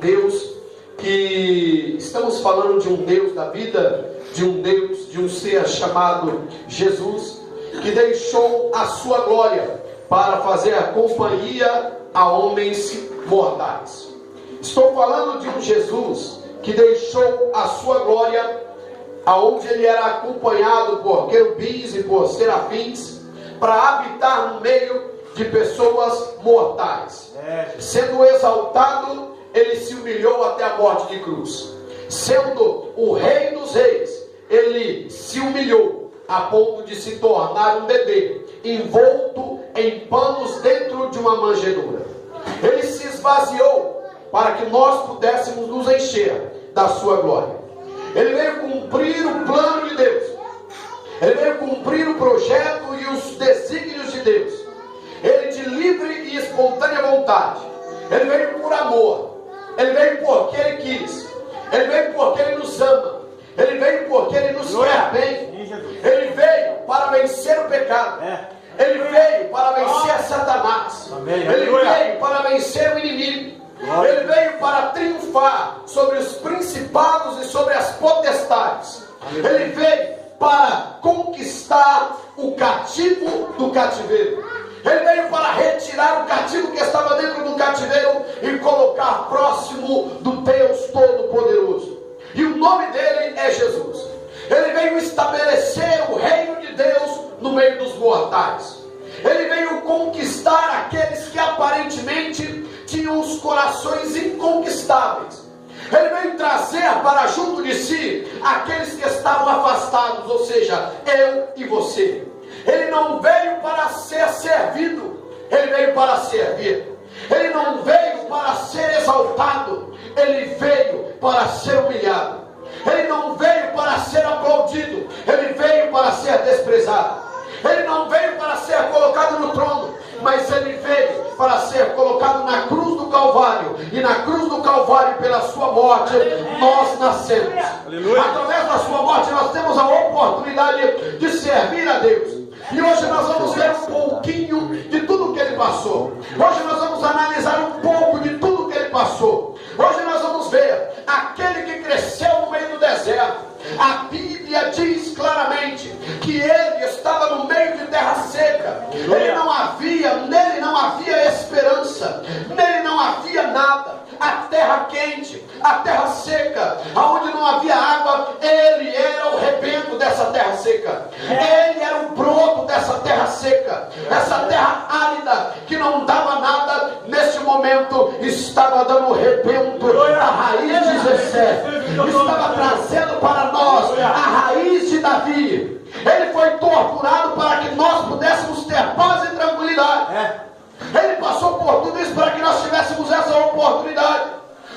Deus, que estamos falando de um Deus da vida, de um Deus, de um ser chamado Jesus, que deixou a sua glória para fazer a companhia a homens mortais. Estou falando de um Jesus que deixou a sua glória, aonde ele era acompanhado por querubins e por serafins, para habitar no meio de pessoas mortais. Sendo exaltado, ele se humilhou até a morte de cruz. Sendo o Rei dos Reis, ele se humilhou a ponto de se tornar um bebê, envolto em panos dentro de uma manjedoura. Ele se esvaziou para que nós pudéssemos nos encher da sua glória. Ele veio cumprir o plano de Deus. Ele veio cumprir o projeto e os desígnios de Deus. Ele de livre e espontânea vontade. Ele veio por amor. Ele veio porque Ele quis. Ele veio porque Ele nos ama. Ele veio porque Ele nos quer bem. Ele veio para vencer o pecado. Ele veio para vencer Satanás. Ele veio para vencer o inimigo. Ele veio para triunfar sobre os principados e sobre as potestades. Ele veio para conquistar o cativo do cativeiro. Ele veio para retirar o cativo que estava dentro do cativeiro e colocar próximo do Deus Todo-Poderoso. E o nome dele é Jesus. Ele veio estabelecer o reino de Deus no meio dos mortais. Ele veio conquistar aqueles que aparentemente tinham os corações inconquistáveis. Ele veio trazer para junto de si aqueles que estavam afastados, ou seja, eu e você. Ele não veio para ser servido, ele veio para servir. Ele não veio para ser exaltado, ele veio para ser humilhado. Ele não veio para ser aplaudido, ele veio para ser desprezado. Ele não veio para ser colocado no trono, mas ele veio para ser colocado na cruz do Calvário. E na cruz do Calvário, pela sua morte, nós nascemos. Aleluia. Através da sua morte, nós temos a oportunidade de servir a Deus. E hoje nós vamos ver um pouquinho de tudo que ele passou. Hoje nós vamos analisar um pouco de tudo que ele passou. Hoje nós vamos ver aquele que cresceu no meio do deserto. A Bíblia diz claramente que ele estava no meio de terra seca. Nele não havia esperança, nele não havia nada. A terra quente, a terra seca, aonde não havia água, ele era o rebento dessa terra seca. Ele era o broto dessa terra seca. Essa terra árida que não dava nada, neste momento estava dando rebento. A raiz de Jessé estava trazendo para nós a raiz de Davi. Ele foi torturado para que nós pudéssemos ter paz e tranquilidade. Ele passou por tudo isso para que nós tivéssemos essa oportunidade.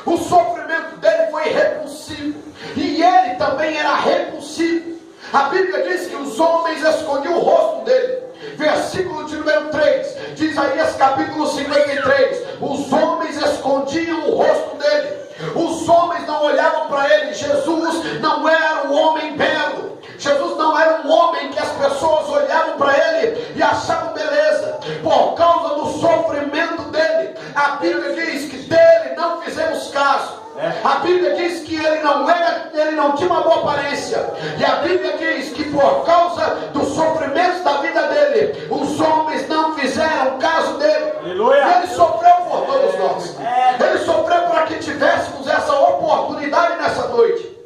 O sofrimento dele foi repulsivo, e ele também era repulsivo. A Bíblia diz que os homens escondiam o rosto dele. Versículo de número 3 de Isaías capítulo 53. Os homens escondiam o rosto dele. Os homens não olhavam para ele. Jesus não era um homem belo. Jesus não era um homem que as pessoas olhavam para ele e achavam beleza. Por causa do sofrimento dele, a Bíblia diz que dele não fizemos caso. A Bíblia diz que ele não tinha uma boa aparência. E a Bíblia diz que por causa dos sofrimentos da vida dele, os homens não fizeram caso dele. Aleluia. Ele sofreu por todos nós. Ele sofreu para que tivéssemos essa oportunidade nessa noite.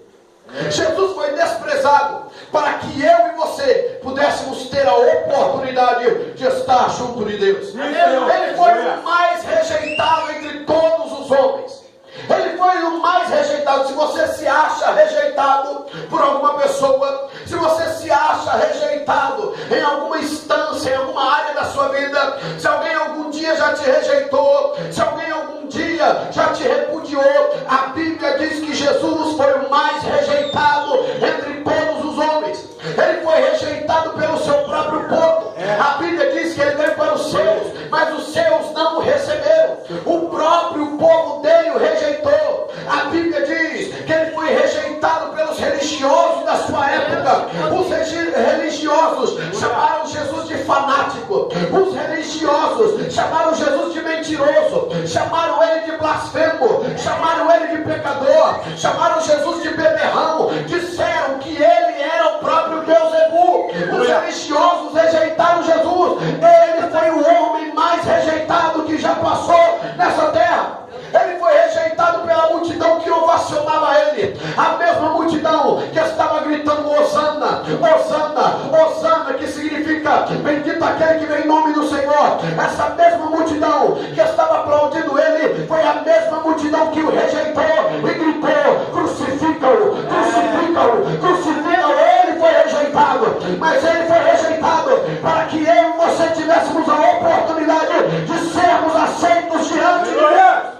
Jesus foi desprezado para que eu e você pudéssemos ter a oportunidade de estar junto de Deus. Ele foi o mais rejeitado entre todos os homens. Ele foi o mais rejeitado. Se você se acha rejeitado por alguma pessoa, se você se acha rejeitado em alguma instância, em alguma área da sua vida, se alguém algum dia já te rejeitou, se alguém algum dia já te repudiou, a Bíblia diz que Jesus foi o mais rejeitado entre todos os homens. Ele foi rejeitado pelo seu próprio povo. A Bíblia diz que ele veio para os seus, mas os seus não o receberam. O próprio povo dele o rejeitou. A Bíblia diz que ele foi rejeitado pelos religiosos da sua época. Os religiosos chamaram Jesus de fanático. Os religiosos chamaram Jesus de mentiroso. Chamaram ele de blasfemo. Chamaram ele pecador, chamaram Jesus de beberrão, disseram que ele era o próprio Beelzebul. Os religiosos rejeitaram Jesus. Ele foi o homem mais rejeitado que já passou nessa terra. Ele foi rejeitado pela multidão que ovacionava ele, a mesma multidão que estava gritando Hosana, Hosana, Hosana, que significa bendito aquele que vem em nome do Senhor. Essa mesma multidão que estava aplaudindo ele foi a mesma multidão que o rejeitou e gritou: crucifica-o, crucifica-o, crucifica-o. Ele foi rejeitado, mas ele foi rejeitado para que eu e você tivéssemos a oportunidade de sermos aceitos diante de Deus.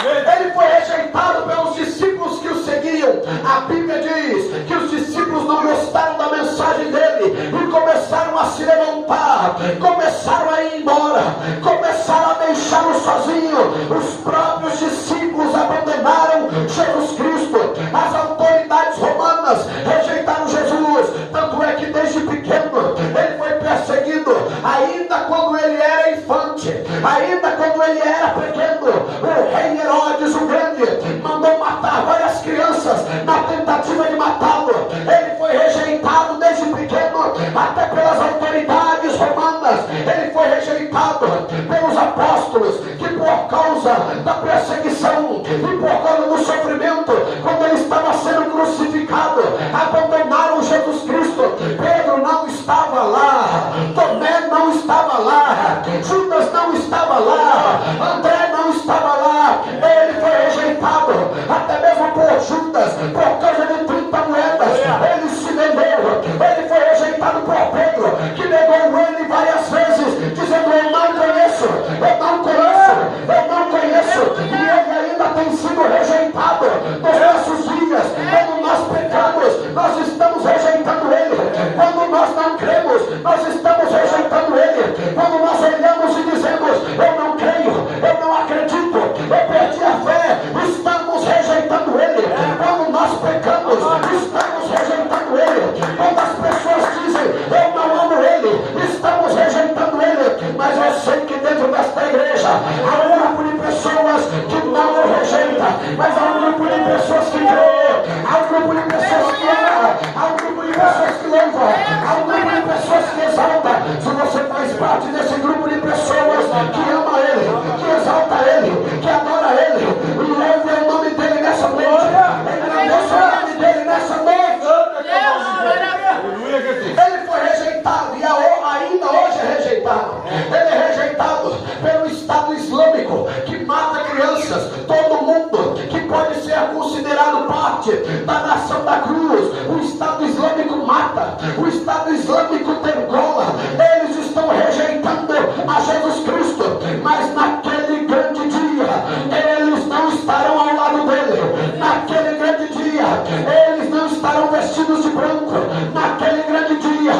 Ele foi rejeitado pelos discípulos que o seguiam. A Bíblia diz que os discípulos não gostaram da mensagem dele e começaram a se levantar, começaram a ir embora, começaram a deixá-lo sozinho. Os próprios discípulos abandonaram Jesus Cristo. As autoridades romanas rejeitaram Jesus. Tanto é que desde pequeno ele foi perseguido. Ainda quando ele era infante, ainda quando ele era pequeno, o rei Herodes o Grande mandou matar várias crianças na tentativa de matá-lo. Ele foi rejeitado desde pequeno, até pelas autoridades romanas. Ele foi rejeitado pelos apóstolos, que por causa da perseguição e por causa do sofrimento, quando ele estava sendo crucificado, abandonaram Jesus Cristo. Pedro não estava lá, Tomé não estava lá, Judas não estava lá, André não estava lá. Ele foi rejeitado, até mesmo por Judas, por causa de 30 moedas. Ele se vendeu. Ele foi rejeitado por Pedro, que negou ele várias vezes, dizendo: eu não conheço, eu não conheço, eu não conheço. E ele ainda tem sido rejeitado nos nossos dias. Quando nós pecamos, nós estamos rejeitando ele. Quando nós não cremos, nós estamos rejeitando ele. Quando nós olhamos e dizemos: eu não creio, eu não acredito, eu perdi a fé, estamos rejeitando ele. Quando nós pecamos, estamos rejeitando ele. Quando as pessoas dizem: eu não amo ele, estamos rejeitando ele. Mas eu sei que dentro desta igreja há um grupo de pessoas que não o rejeita, mas há um grupo de pessoas que crê, há um grupo de pessoas que ama, há um grupo de pessoas que louva, há um grupo de pessoas que exalta. Se você faz parte desse grupo de pessoas que ama ele, que exalta ele, que adora ele, louve o nome dele nessa noite, agradeça o nome dele nessa noite. Ele foi rejeitado e ainda hoje é rejeitado. Ele é rejeitado pelo Estado Islâmico, que mata crianças. Todo mundo que pode ser considerado parte da nação da cruz, o Estado Islâmico mata, o Estado Islâmico degola. Eles estão rejeitando a Jesus Cristo, mas naquele grande dia eles não estarão ao lado dele. Naquele grande dia eles não estarão vestidos de branco. Naquele grande dia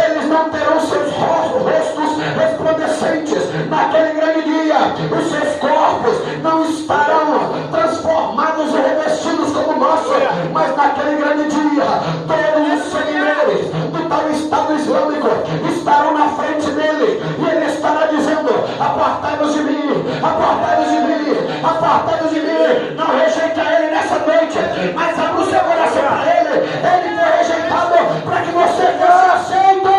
eles não terão seus rostos resplandecentes. Naquele grande dia os seus corpos não estarão transformados e revestidos como nosso, mas naquele grande dia todos os seguidores do tal Estado Islâmico estarão na frente dele, e ele estará dizendo: apartai-vos de mim, apartai-vos de mim, apartai-vos de mim. Não rejeita ele nessa noite, mas abra o seu coração para ele. Ele foi rejeitado para que você fosse aceito.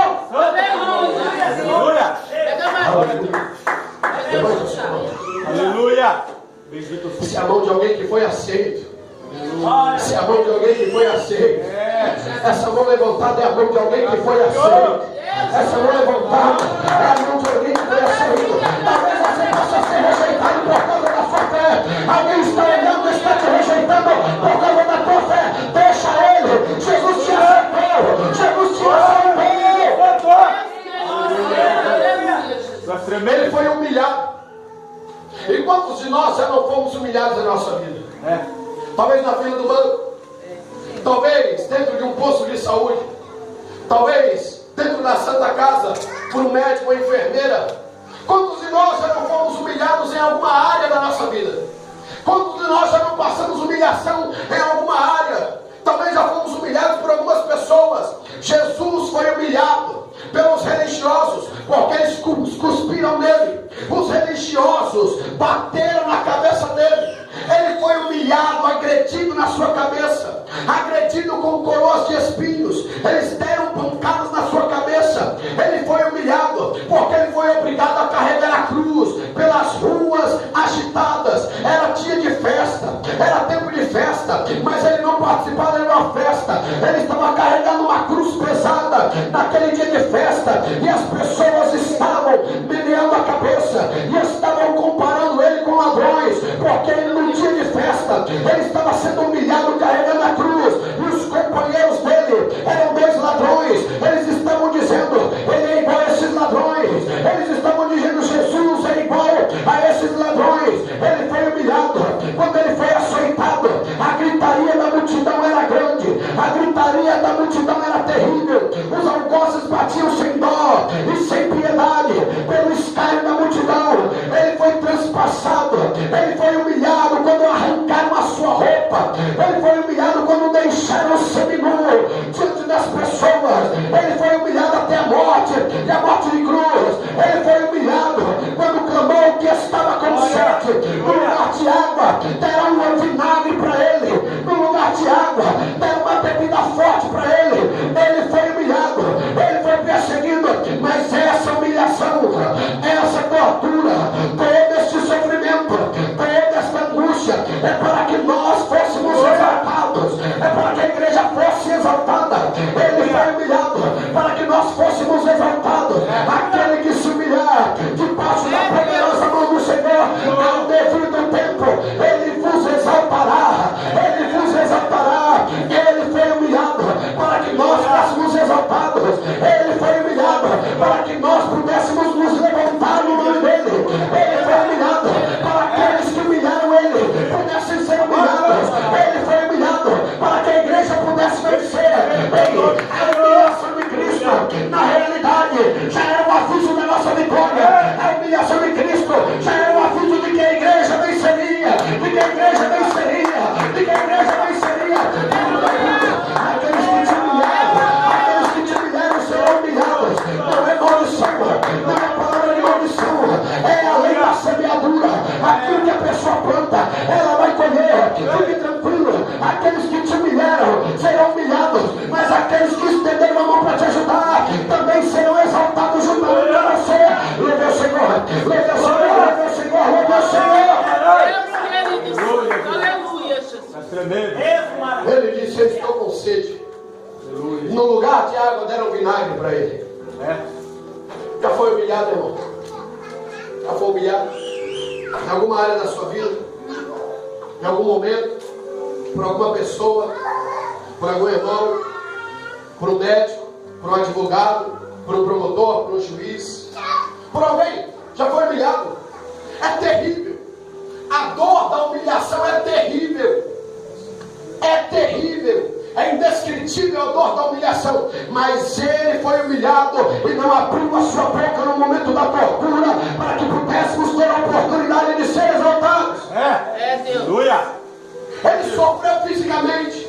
Aleluia! Aleluia! Se a mão de alguém que foi aceito, se a mão de alguém que foi aceito, essa mão levantada é a mão de alguém que foi aceito. Essa mão levantada é a mão de alguém que foi aceito. Talvez você possa ser rejeitado por causa da sua fé. Alguém está olhando e está te rejeitando por causa da tua fé. Deixa ele. Jesus te aceitou. Jesus te aceitou. Ele foi humilhado. E quantos de nós já não fomos humilhados na nossa vida? Talvez na fila do banco, talvez dentro de um posto de saúde, talvez dentro da Santa Casa por um médico ou enfermeira. Quantos de nós já não fomos humilhados em alguma área da nossa vida? Quantos de nós já não passamos humilhação em alguma área? Talvez já fomos humilhados por algumas pessoas. Jesus foi humilhado pelos religiosos, porque eles cuspiram nele. Os religiosos bateram na cabeça dele. agredido na sua cabeça, agredido com coroas de espinhos, eles deram pancadas na sua cabeça, ele foi humilhado, porque ele foi obrigado a carregar a cruz pelas ruas agitadas. Era dia de festa, era tempo de festa, mas ele não participava de uma festa, ele estava carregando uma cruz pesada naquele dia de festa, e as pessoas estavam meneando a cabeça e estavam comparando ele com ladrões, porque ele no dia de festa ele estava sendo humilhado carregando a cruz, e os companheiros dele eram dois ladrões. Eles estavam dizendo: ele é igual a esses ladrões. Eles estavam dizendo: Jesus é igual a esses ladrões. Ele foi humilhado. Quando ele foi açoitado, a gritaria da multidão era grande, a gritaria da multidão era terrível. Os algozes batiam sem dó e sem piedade pelo escárnio da multidão. Ele foi transpassado, ele foi humilhado quando arrancaram a sua roupa, ele foi humilhado quando deixaram o seminu diante das pessoas, ele foi humilhado até a morte, e a morte de cruz. Ele foi humilhado quando clamou que estava com sede. No lugar de água deram um vinagre para ele, no lugar de água deram uma bebida forte para ele. Ele foi humilhado, ele foi perseguido, mas essa humilhação, essa tortura, todo este sofrimento, toda esta angústia é para que nós fôssemos exaltados, é para que a igreja fosse exaltada. Ele foi humilhado para que nós fôssemos exaltados. Aquele que se humilhar debaixo da poderosa mão do Senhor, ao devido tempo, ele vos exaltará, ele vos exaltará. Ele foi humilhado para que nós fôssemos exaltados, ele foi humilhado para que nós pudéssemos nos levantar no nome dele. Ele foi humilhado para aqueles que humilharam ele pudessem ser humilhados. Ele foi humilhado para que a igreja pudesse vencer. A humilhação de Cristo, na realidade, já era um aviso da nossa vitória. A humilhação de Cristo já era um aviso de que a igreja venceria, de que a igreja venceria, de que a igreja venceria. Aqueles que te humilharam serão humilhados. Não é maldição, não é palavra de maldição, é a lei da semeadura. Aquilo que a pessoa planta, ela vai colher. Fique tranquilo, aqueles que te humilharam serão humilhados, mas aqueles que estenderam a mão para te ajudar também serão exaltados junto a você. Leve o Senhor, leve o Senhor, leve o Senhor, leve o Senhor. Aleluia, Jesus. Ele disse: eu estou com sede. No lugar de água deram vinagre para ele. Já foi humilhado, irmão? Já foi humilhado? Em alguma área da sua vida? Em algum momento? Por alguma pessoa? Por algum irmão? Por um médico? Por um advogado? Por um promotor? Por um juiz? Por alguém? Já foi humilhado? É terrível. A dor da humilhação é terrível. É terrível. É indescritível a dor da humilhação. Mas ele foi humilhado e não abriu a sua boca no momento da tortura para que pudéssemos ter a oportunidade de ser exaltados. Deus. Aleluia. Ele sofreu fisicamente.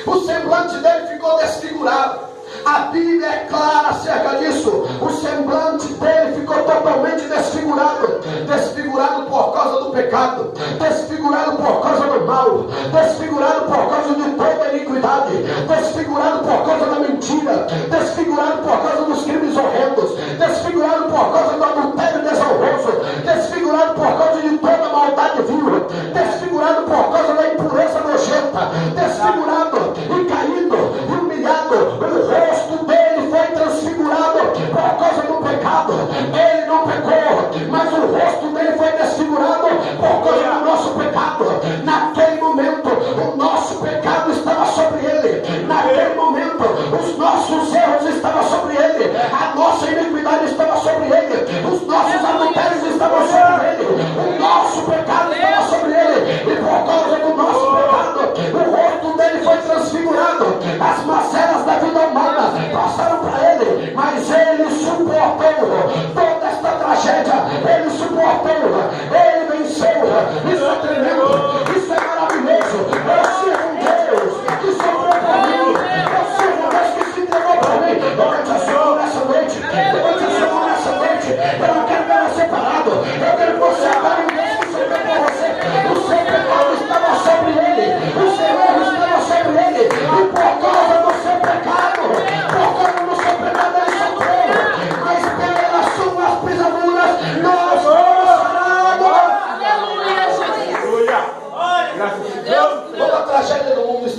O semblante dele ficou desfigurado. A Bíblia é clara acerca disso. O semblante dele ficou totalmente desfigurado. Desfigurado por causa do pecado, desfigurado por causa do mal, desfigurado por causa de toda a iniquidade, desfigurado por causa da mentira, desfigurado por causa dos crimes horrendos, desfigurado por causa do adultério desonroso, desfigurado por causa de toda a maldade vil, desfigurado por causa da impureza nojenta, desfigurado e caído e humilhado. O rosto dele foi transfigurado por causa do pecado. Ele não pecou, mas o rosto dele foi desfigurado por causa do nosso pecado. Naquele momento, o nosso pecado estava sobre ele. Naquele momento, os nossos erros estavam sobre ele. A nossa iniquidade estava sobre ele. Os nossos adultérios estavam sobre ele. O nosso pecado estava sobre ele. E por causa do nosso pecado, o rosto dele foi transfigurado. As mazelas da vida humana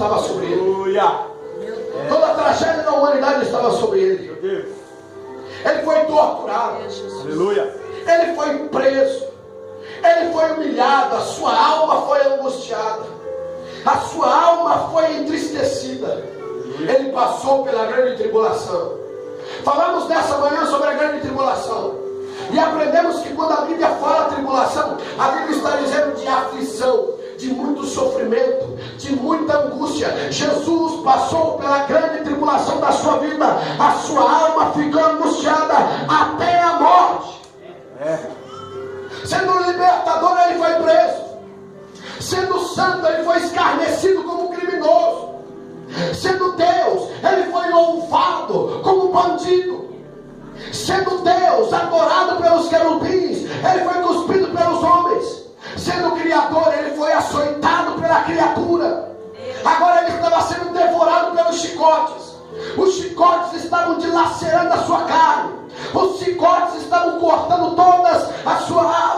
estava sobre ele. Aleluia. Toda a tragédia da humanidade estava sobre ele. Meu Deus. Ele foi torturado. Aleluia. Ele foi preso. Ele foi humilhado. A sua alma foi angustiada. A sua alma foi entristecida. Ele passou pela grande tribulação. Falamos nessa manhã sobre a grande tribulação. E aprendemos que quando a Bíblia fala tribulação, a Bíblia está dizendo de aflição, de muito sofrimento, de muita angústia. Jesus passou pela grande tribulação da sua vida. A sua alma ficou angustiada até a morte. Sendo um libertador, ele foi preso. Sendo santo, ele foi escarnecido como criminoso. Sendo Deus, ele foi louvado como bandido. Sendo Deus, adorado pelos querubins, ele foi cuspido pelos homens. Sendo Criador, ele foi açoitado pela criatura. Agora ele estava sendo devorado pelos chicotes. Os chicotes estavam dilacerando a sua carne. Os chicotes estavam cortando todas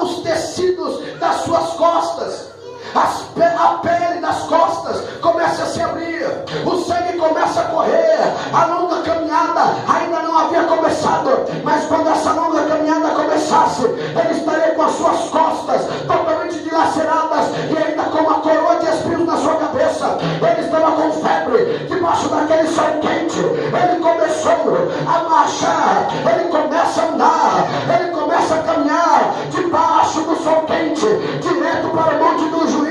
os tecidos das suas costas. A pele das costas começa a se abrir, o sangue começa a correr. A longa caminhada ainda não havia começado, mas quando essa longa caminhada começasse, ele estaria com as suas costas totalmente dilaceradas e ainda com uma coroa de espinhos na sua cabeça. Ele estava com febre, debaixo daquele sol quente. Ele começou a marchar, ele começa a andar, ele começa a caminhar debaixo do sol quente, direto para o monte do juízo,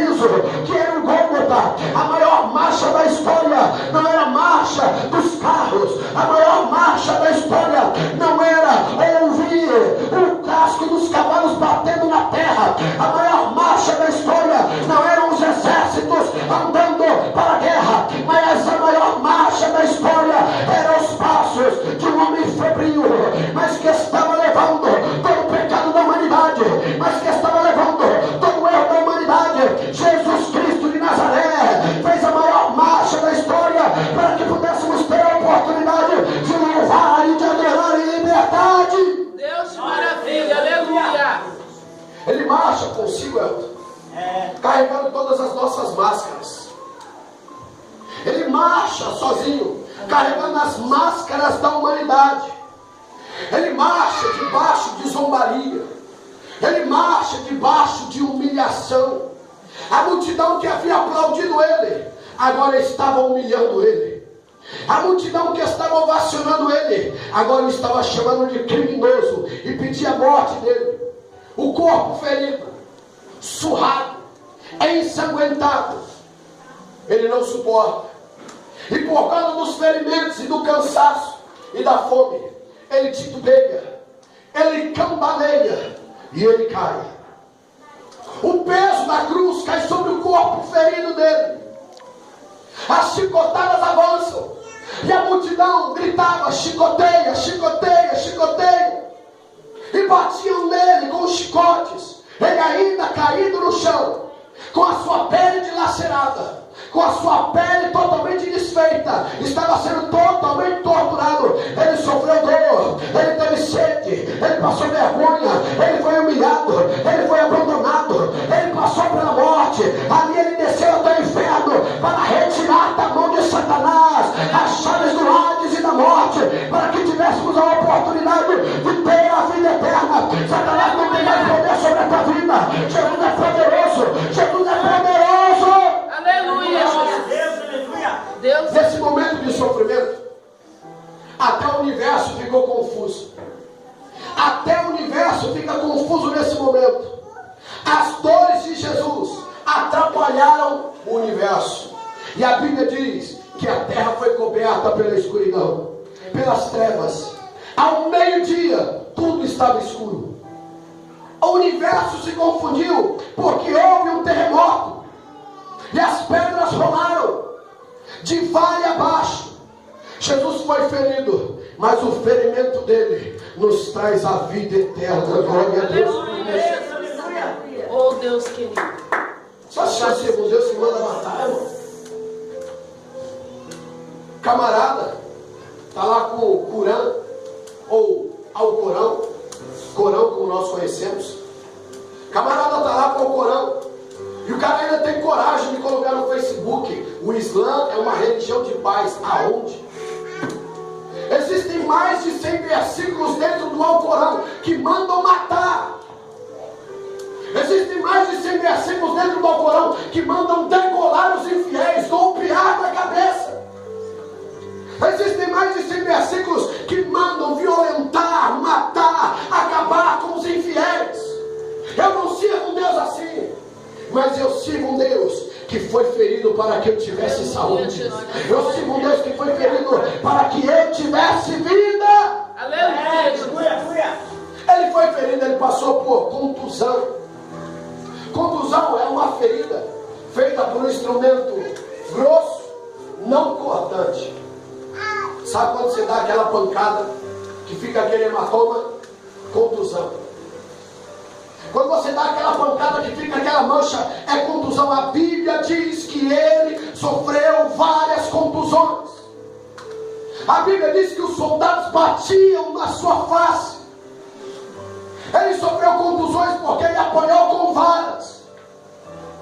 que era o Gólgota. A maior marcha da história não era a marcha dos carros. A maior marcha da história não era ouvir o casco dos cavalos batendo na terra. A maior marcha da história não eram os exércitos andando para a guerra, mas a maior marcha da história eram os passos de um homem febril, mas que estava levando todo o pecado da humanidade, mas que estava levando todo o erro da humanidade. Jesus Cristo de Nazaré fez a maior marcha da história para que pudéssemos ter a oportunidade de louvar e de adorar em liberdade. Deus, maravilha, aleluia. Ele marcha consigo, carregando todas as nossas máscaras. Ele marcha sozinho, carregando as máscaras da humanidade. Ele marcha debaixo de zombaria. Ele marcha debaixo de humilhação. A multidão que havia aplaudido ele, agora estava humilhando ele. A multidão que estava ovacionando ele, agora estava chamando de criminoso e pedia a morte dele. O corpo ferido, surrado, ensanguentado, ele não suporta. E por causa dos ferimentos e do cansaço e da fome, ele titubeia, ele cambaleia e ele cai. O peso da cruz cai sobre o corpo ferido dele. As chicotadas avançam e a multidão gritava: chicoteia, chicoteia, chicoteia. E batiam nele com os chicotes. Ele ainda caído no chão, com a sua pele dilacerada, com a sua pele totalmente desfeita, estava sendo totalmente torturado. Ele sofreu dor, ele teve sede, ele passou vergonha, ele foi humilhado, ele foi abandonado, ele passou pela morte. Ali ele desceu até o inferno para retirar da mão de Satanás as chaves do Hades e da morte, para que tivéssemos a oportunidade de ter a vida eterna. Satanás não tem mais poder sobre a tua vida. Jesus é poderoso, Jesus é poderoso. Aleluia. Deus. Nesse momento de sofrimento, até o universo ficou confuso. Até o universo fica confuso nesse momento. As dores de Jesus atrapalharam o universo. E a Bíblia diz que a terra foi coberta pela escuridão, pelas trevas. Ao meio-dia, tudo estava escuro. O universo se confundiu porque houve um terremoto. E as pedras rolaram de vale abaixo. Jesus foi ferido, mas o ferimento dele nos traz a vida eterna. Glória a Deus. Oh Deus querido. Só se assim, irmão, Deus se manda matar, irmão. Camarada está lá com o Corão, ou Alcorão, Corão como nós conhecemos. Camarada está lá com o Corão. E o cara ainda tem coragem de colocar no Facebook: O Islã é uma religião de paz. Aonde? Existem mais de 100 versículos dentro do Alcorão que mandam matar. Existem mais de 100 versículos dentro do Alcorão que mandam degolar os infiéis, golpear na cabeça. Existem mais de 100 versículos que mandam violentar, matar, acabar com os infiéis. Eu não sirvo um Deus assim, mas eu sirvo um Deus que foi ferido para que eu tivesse saúde. Eu sirvo um Deus que foi ferido para que eu tivesse vida. Aleluia. Ele foi ferido, ele passou por contusão. Contusão é uma ferida feita por um instrumento grosso, não cortante. Sabe quando você dá aquela pancada que fica aquele hematoma? Contusão. Quando você dá aquela pancada que fica aquela mancha, é contusão. A Bíblia diz que ele sofreu várias contusões. A Bíblia diz que os soldados batiam na sua face. Ele sofreu contusões porque ele apanhou com varas.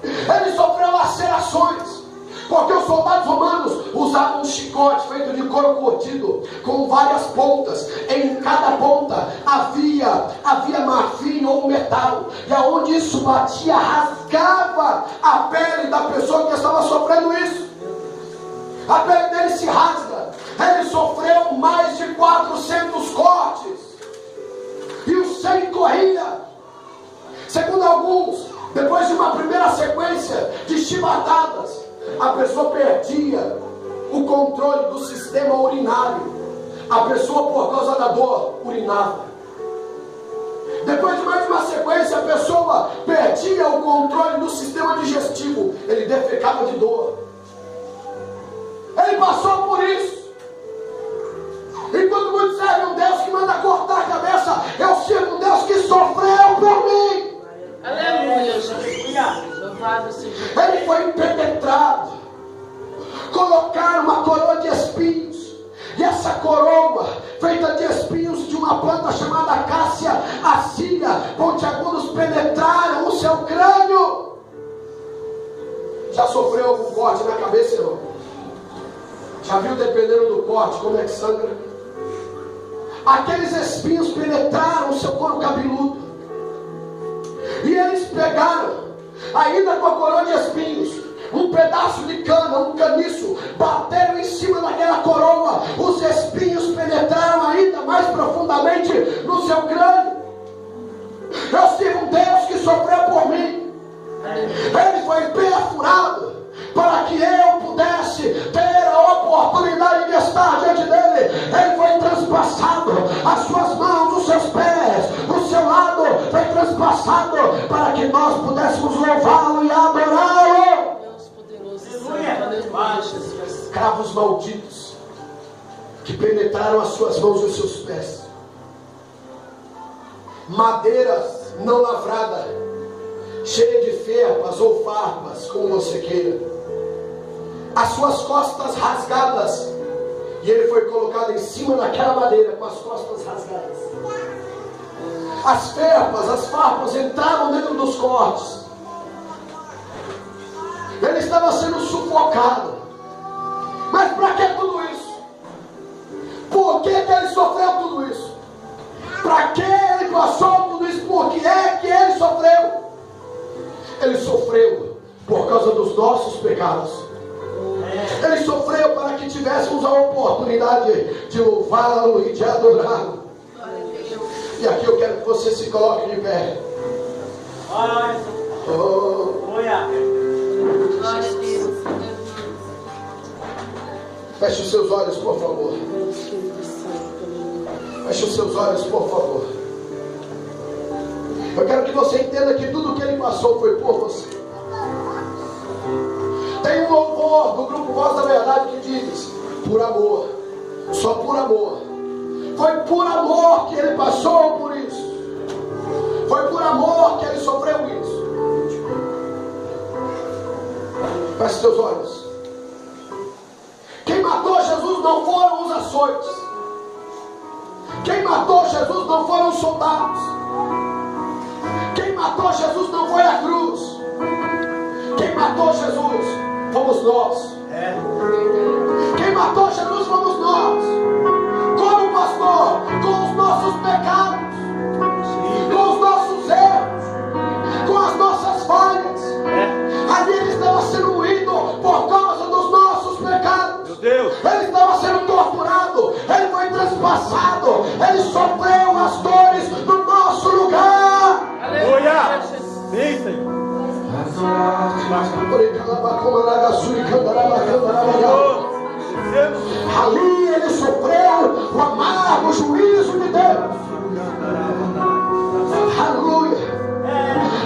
Ele sofreu lacerações porque os soldados romanos usavam um chicote feito de couro curtido com várias pontas. Em cada ponta havia marfim ou metal, e aonde isso batia, rasgava a pele da pessoa que estava sofrendo isso. A pele dele se rasga. Ele sofreu mais de 400 cortes, e o sangue corria. Segundo alguns, depois de uma primeira sequência de chibatadas, a pessoa perdia o controle do sistema urinário. A pessoa, por causa da dor, urinava. Depois de mais uma sequência, a pessoa perdia o controle do sistema digestivo. Ele defecava de dor. Ele passou por isso. Enquanto muitos servem um Deus que manda cortar a cabeça, eu sirvo um Deus que sofreu por mim. Aleluia, Jesus. Louvado seja. Ele foi penetrado. Colocaram uma coroa de espinhos. E essa coroa, feita de espinhos de uma planta chamada Cássia assíria, pontiagudos, penetraram o seu crânio. Já sofreu algum corte na cabeça, irmão? Já viu, dependendo do corte, como é que sangra? Aqueles espinhos penetraram o seu couro cabeludo. E eles pegaram, ainda com a coroa de espinhos, um pedaço de cana, um caniço, bateram em cima daquela coroa. Os espinhos penetraram ainda mais profundamente no seu crânio. Eu sirvo um Deus que sofreu por mim. Ele foi perfurado para que eu pudesse ter a oportunidade de estar diante dele. Ele foi transpassado, as suas mãos, os seus pés, o seu lado foi transpassado para que nós pudéssemos louvá-lo e adorá-lo. Deus poderoso. Aleluia, Jesus. Cravos malditos que penetraram as suas mãos e os seus pés. Madeira não lavrada, cheia de ferpas ou farpas, como você queira. As suas costas rasgadas, e ele foi colocado em cima daquela madeira com as costas rasgadas. As ferpas, as farpas entraram dentro dos cortes. Ele estava sendo sufocado. Mas para que tudo isso? Por que ele sofreu tudo isso? Para que ele passou tudo isso? Por que é que ele sofreu? Ele sofreu por causa dos nossos pecados. Ele sofreu para que tivéssemos a oportunidade de louvá-lo e de adorá-lo. E aqui eu quero que você se coloque de pé. Feche os seus olhos, por favor. Feche os seus olhos, por favor. Eu quero que você entenda que tudo que ele passou foi por você. Tem um louvor do grupo Voz da Verdade que diz: por amor, só por amor. Foi por amor que ele passou por isso. Foi por amor que ele sofreu isso. Feche seus olhos. Quem matou Jesus não foram os açoites. Quem matou Jesus não foram os soldados. Quem matou Jesus não foi a cruz. Quem matou Jesus fomos nós. Quem matou Jesus fomos nós. Como pastor? Com os nossos pecados, com os nossos erros, com as nossas falhas. Ali ele estava sendo moído por causa dos nossos pecados. Meu Deus. Ele estava sendo torturado, ele foi transpassado, ele sofreu as dores no nosso lugar. Aleluia. Sim, Senhor. Ali ele sofreu o amargo juízo de Deus. Aleluia.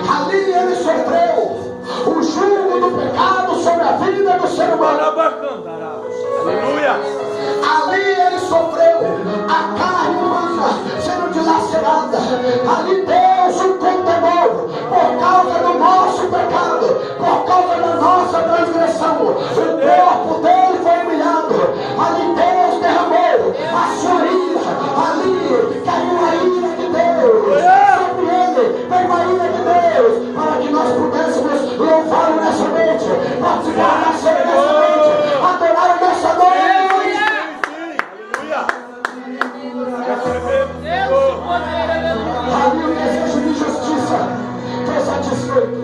Ali ele sofreu o jugo do pecado sobre a vida do ser humano. Aleluia. Ali ele sofreu a carne humana sendo dilacerada. Ali Deus o condenou por causa do nosso pecado, por causa da nossa transgressão. O corpo dele foi humilhado. Ali Deus derramou a sua ira. Ali caiu a ira de Deus. Sobre ele veio a ira de Deus, para que nós pudéssemos louvá-lo nessa noite, participar da ceia nessa noite, adorar nessa noite. Ali o desejo de justiça foi satisfeito.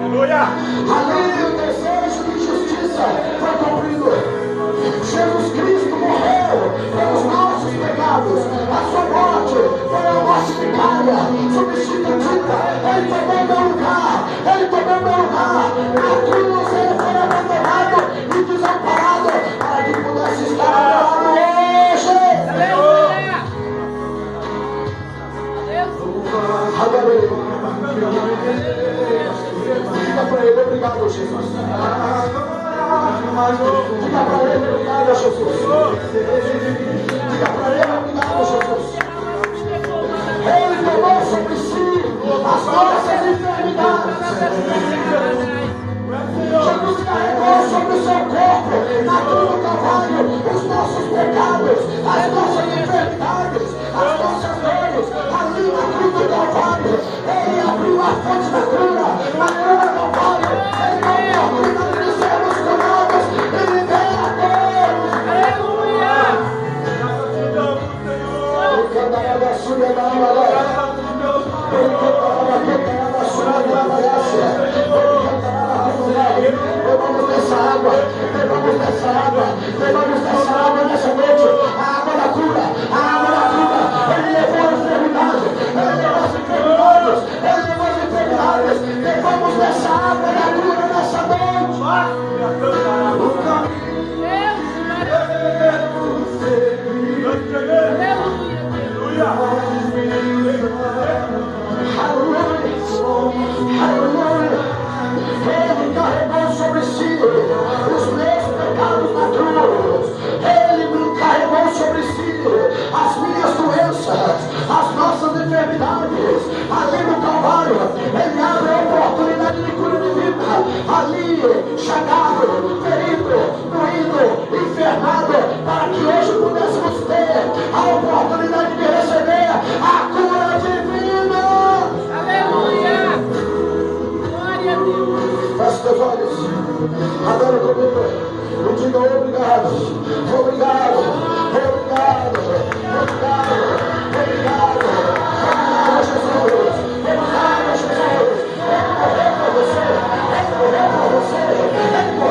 Aleluia. Ali o desejo de justiça foi cumprido. Jesus Cristo morreu pelos nossos pecados. A sua morte foi a morte vicária, substitutiva. Ele tomou meu lugar. Ele tomou meu lugar. Na cruz ele foi abandonado e desamparado para que pudesse estar adorado hoje. Aleluia. Aleluia. Diga para ele, obrigado, Jesus. Diga para ele, obrigado, Jesus. Diga para ele, obrigado, Jesus. Ele tomou sobre si as nossas enfermidades. Jesus carregou sobre o seu corpo, na cruz do Calvário, os nossos pecados, as nossas enfermidades, as nossas dores. Ali na cruz do Calvário, ele abriu a fonte da cura. Na cruz do Calvário, ele deu a oportunidade de sermos curados e libertos. Aleluia. Levamos dessa água, levamos dessa água, levamos dessa água nessa noite, a água da cura, a água da cura. Ele levou a enfermidade, ele levou as enfermidades, ele levou as enfermidades. Levamos dessa água da cura nessa noite. Aleluia. Ele carregou sobre si os meus pecados na cruz. Ele me carregou sobre si as minhas doenças, as nossas enfermidades. Ali no Calvário, ele abre a oportunidade de cura divina. Ali, chagado, ferido, doído, enfermado, para que hoje pudéssemos ter a oportunidade de receber a cura divina. Aleluia. Glória a Deus. Feche teus olhos, adore comigo e diga obrigado, obrigado, obrigado, obrigado, obrigado, obrigado, Jesus, obrigado, Jesus. Ele morreu por você, ele morreu por você, ele morreu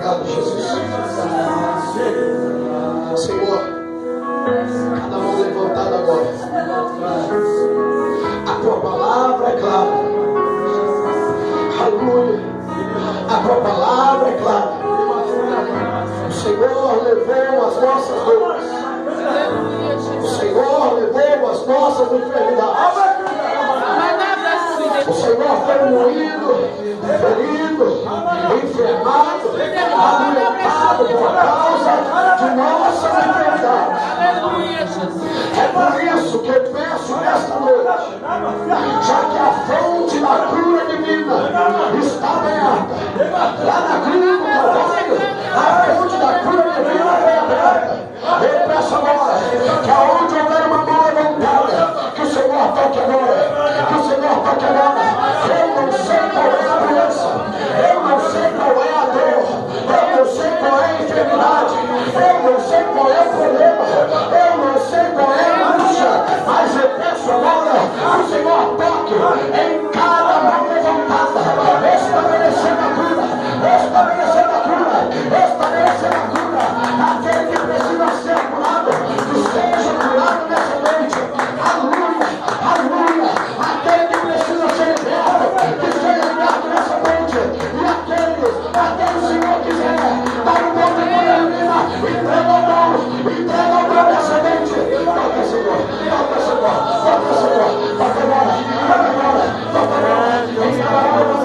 Obrigado, Jesus. Senhor, cada mão levantada agora. A tua palavra é clara. Aleluia. A tua palavra é clara. O Senhor levou as nossas dores. O Senhor levou as nossas enfermidades. O Senhor foi moído, ferido, enfermado, adoentado por causa de nossas enfermidades. É por isso que eu peço nesta noite, já que a fonte da cura divina está aberta, lá na cruz do Calvário, a fonte da cura divina foi aberta. Eu peço agora que aonde houver uma mão levantada, que o Senhor toque agora, que o Senhor toque agora. Eu não sei qual é a doença, eu não sei qual é a dor, eu não sei qual é a enfermidade, eu não sei qual é o problema, eu não sei qual é a angústia, mas eu peço agora que o Senhor toque em cada mão levantada, estabelecendo a cura, estabelecendo a cura, estabelecendo a cura. Aquele que precisa ser curado, que seja curado nessa noite. Aleluia, aleluia. Aquele que precisa ser liberto, que seja liberto nessa noite. E aquele Senhor quiser dar um nome de Carolina, entrega o dom nessa noite. Toca, Senhor, toca, Senhor, toca, Senhor, toca agora, toca agora, toca agora. Em cada hora,